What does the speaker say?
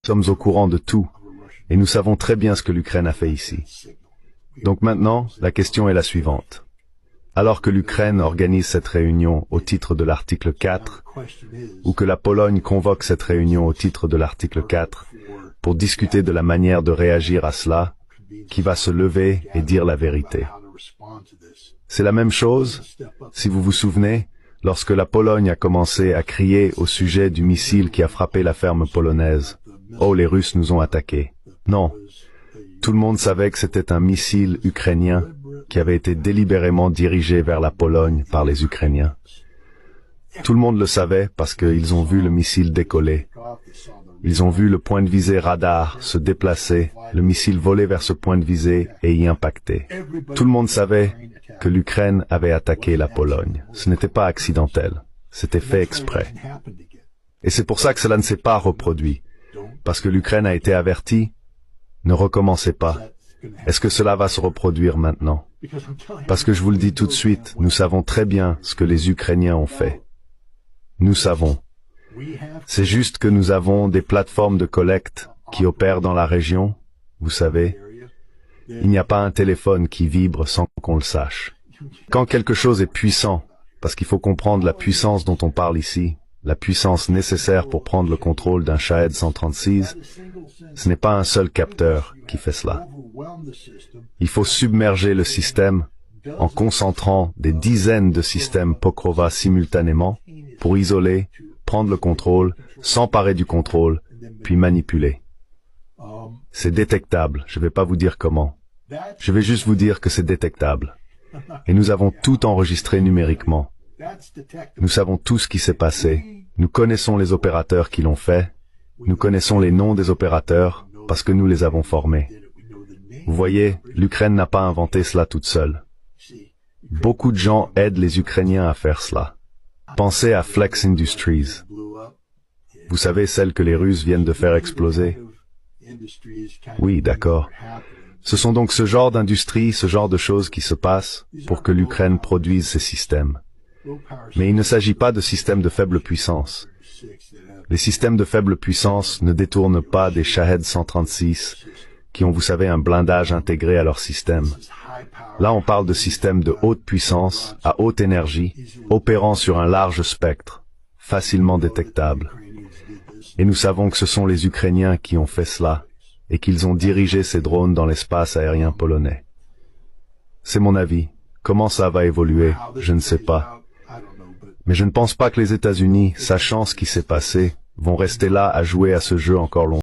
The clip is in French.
sommes au courant de tout, et nous savons très bien ce que l'Ukraine a fait ici. Donc maintenant, la question est la suivante. Alors que l'Ukraine organise cette réunion au titre de l'article 4, ou que la Pologne convoque cette réunion au titre de l'article 4, pour discuter de la manière de réagir à cela, qui va se lever et dire la vérité. C'est la même chose, si vous vous souvenez, lorsque la Pologne a commencé à crier au sujet du missile qui a frappé la ferme polonaise. « Oh, les Russes nous ont attaqués ». Non. Tout le monde savait que c'était un missile ukrainien qui avait été délibérément dirigé vers la Pologne par les Ukrainiens. Tout le monde le savait parce qu'ils ont vu le missile décoller. Ils ont vu le point de visée radar se déplacer, le missile voler vers ce point de visée et y impacter. Tout le monde savait que l'Ukraine avait attaqué la Pologne. Ce n'était pas accidentel, c'était fait exprès. Et c'est pour ça que cela ne s'est pas reproduit, parce que l'Ukraine a été avertie. Ne recommencez pas. Est-ce que cela va se reproduire maintenant? Parce que je vous le dis tout de suite, nous savons très bien ce que les Ukrainiens ont fait. Nous savons. C'est juste que nous avons des plateformes de collecte qui opèrent dans la région, vous savez. Il n'y a pas un téléphone qui vibre sans qu'on le sache. Quand quelque chose est puissant, parce qu'il faut comprendre la puissance dont on parle ici, la puissance nécessaire pour prendre le contrôle d'un Shahed 136, ce n'est pas un seul capteur qui fait cela. Il faut submerger le système en concentrant des dizaines de systèmes Pokrova simultanément pour isoler, prendre le contrôle, s'emparer du contrôle, puis manipuler. C'est détectable, je ne vais pas vous dire comment. Je vais juste vous dire que c'est détectable. Et nous avons tout enregistré numériquement. Nous savons tout ce qui s'est passé. Nous connaissons les opérateurs qui l'ont fait. Nous connaissons les noms des opérateurs parce que nous les avons formés. Vous voyez, l'Ukraine n'a pas inventé cela toute seule. Beaucoup de gens aident les Ukrainiens à faire cela. Pensez à Flex Industries. Vous savez, celle que les Russes viennent de faire exploser? Oui, d'accord. Ce sont donc ce genre d'industries, ce genre de choses qui se passent pour que l'Ukraine produise ces systèmes. Mais il ne s'agit pas de systèmes de faible puissance. Les systèmes de faible puissance ne détournent pas des Shahed 136 qui ont, vous savez, un blindage intégré à leur système. Là, on parle de systèmes de haute puissance, à haute énergie, opérant sur un large spectre, facilement détectables. Et nous savons que ce sont les Ukrainiens qui ont fait cela et qu'ils ont dirigé ces drones dans l'espace aérien polonais. C'est mon avis. Comment ça va évoluer, je ne sais pas. Mais je ne pense pas que les États-Unis, sachant ce qui s'est passé, vont rester là à jouer à ce jeu encore longtemps.